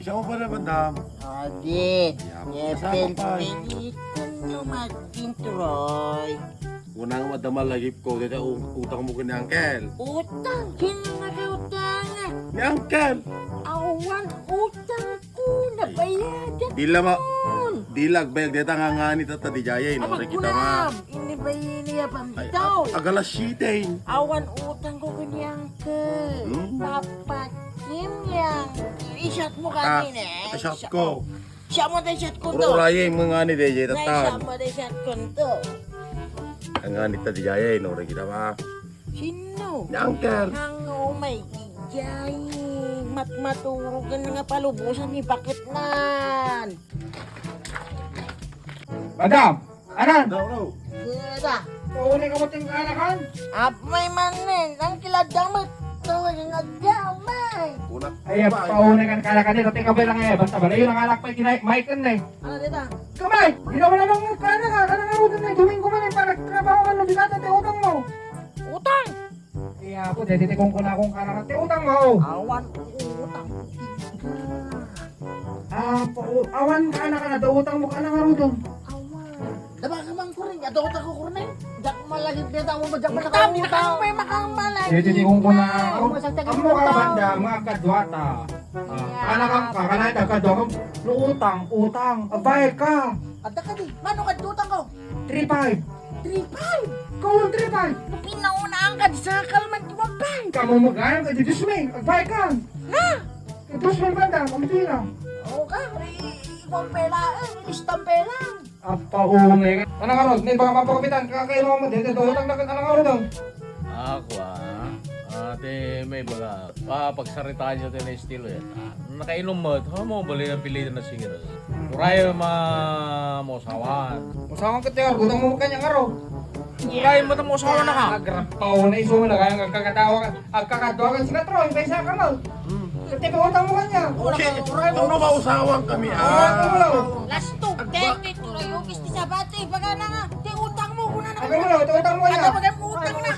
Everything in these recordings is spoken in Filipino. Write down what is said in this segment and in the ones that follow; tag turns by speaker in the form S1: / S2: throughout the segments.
S1: Siya mo pala, madam.
S2: Adi,
S1: Kasama pa.
S2: pilitan nyo mag-introy.
S1: Unang madama lagi ko, dito utang mo ni Uncle.
S2: Utang, sino nga ka utang?
S1: Ni Uncle!
S2: Awan, utang ko, nabayadan
S1: Dilag, bayag dito nga nga ni Tata di Jaya, no?
S2: Anak ko
S1: Kita ma.
S2: na, inibayiniya pambitaw.
S1: Agalas shitain.
S2: Awan, utang ko kanyang ke. Papakim yang. I-shot mo kanina eh.
S1: Shot ko.
S2: Siya mo tayo shot ko to.
S1: Puro raya yung mga ni DJ
S2: Siya
S1: Tatan.
S2: mo tayo shot ko to.
S1: Ang nga ni Tata di Jaya, no? Kita ma.
S2: Sino?
S1: Ni Uncle.
S2: Ang may ijay. Matmaturo ka na nga palubusan ni bakit nan.
S3: Madam, anan?
S1: No.
S2: Kaya
S3: Kukunin ka mo ting kanakan?
S2: may manin. Ang kiladamit. Tawag nga damay.
S1: Unak.
S3: Ay, paunin ka ng kanakan dito. Tingka ba lang eh. Basta ba? Yun ang alak pa yung maikan na eh.
S2: Ano dito?
S3: Kamay! Ginawa na lang ng kanakan. Ano nga utan na eh. Domingo man eh. Para trabaho ka ng binata. Utang mo.
S2: Utang.
S3: Kaya ako, deditikong ko na akong kanakan. Utang mo.
S2: Awan utang.
S3: Awan ka na ka na. Utang mo ka na nga doon.
S2: Awan. Diba ka mang kuring? Ato utang ko kuring. Diyak malagit niya tamo mo. Diyak malagit. Utang. Utang. May makamalagit.
S3: Deditikong ko na ako.
S2: Masasagin
S3: Amo ka banda, mga kadwata. Kanakan ka, kanay ka kadwata. Utang. Abay ka.
S2: Ada ka di. Mano ka utang ko?
S3: 3-5.
S2: 3-5.
S3: Kung 3-5.
S2: Pinaunaan ka sa kalman di mabay.
S3: Kamu magayang ka dito sumay. Agbay ka.
S2: Na.
S3: Ito sumay banda, kamutin lang.
S2: Oo ka. Ikong pela. Listang pela.
S3: Apa ano nga ron? May baka mapakapitan. Kakain mo mo. Dito utang na ano nga ron doon.
S4: Ako ate may baga, pagsaritaan nyo tayo na estilo yan. Nakainom mo, mo bali ng pilitan na singer. Kuraya mosawan.
S3: Usawan ka tayo. Utang mo kanya nga ron.
S4: Kuraya mo mo sawan na ka.
S3: Agrapaw na iso na kaya agkakatawa ka. Agkakatawa ka si Katro. Yung isa ka mo. Kasi utang mo kanya.
S1: Ano mausawang kami,
S2: Last two. Tengi tuloy yung isti sa bati. Baga na nga. Di utang mo. Kuna na.
S3: Aga mo lang. Utang mo
S2: Ada
S3: kanya.
S2: baga mo utang na.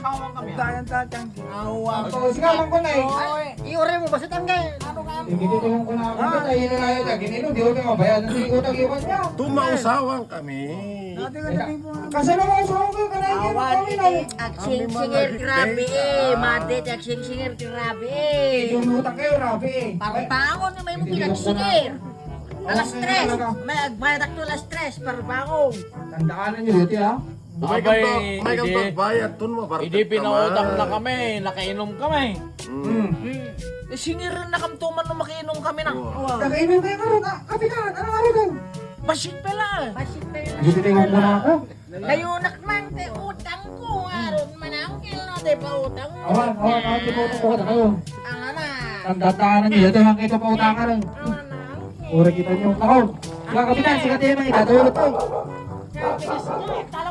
S3: Dayan tatang.
S2: Awan.
S3: Sigaman ko na eh.
S2: Oy. Iore mo ba sa tanggay? Ano ka?
S3: Hindi ko ko na ako. Tayo na tayo na. Ginino. Di utang mabayan. Hindi utang iwan niya.
S1: Tumausawang kami.
S3: Kasi naman usawan ko. Kanayin niya
S2: Awan.
S3: kami na.
S2: Aksing-singir grabe eh. Madet aksing-singir grabe eh.
S3: Yung utang kayo. Rabi eh.
S2: Parbangon na may mo pinagsigir. Alas 3. May agbayad ako alas 3. Parbangon.
S3: Tandaan nyo dito ha.
S1: May kanto bayad tun mo.
S4: Hindi pinautang na kami, nakainom kami.
S2: Singir na kamtuman nung makiinom kami na.
S3: Kakainin kayo ka rin. Kapitan, ano nga rin?
S2: Basit pala. Basit pala.
S3: Dito tingnan mo na ako.
S2: Layunak man, te utang ko. Aron man ang kilo, te pa utang mo.
S3: Awan, di po ito po kayo.
S2: Ang ana.
S3: Tandaan nyo, dito lang kayo pa utang ka rin.
S2: Ang ana.
S3: Uri kita nyo. Ako, mga kapitan, sikat yun ang itatulot ko.
S2: Sige, talo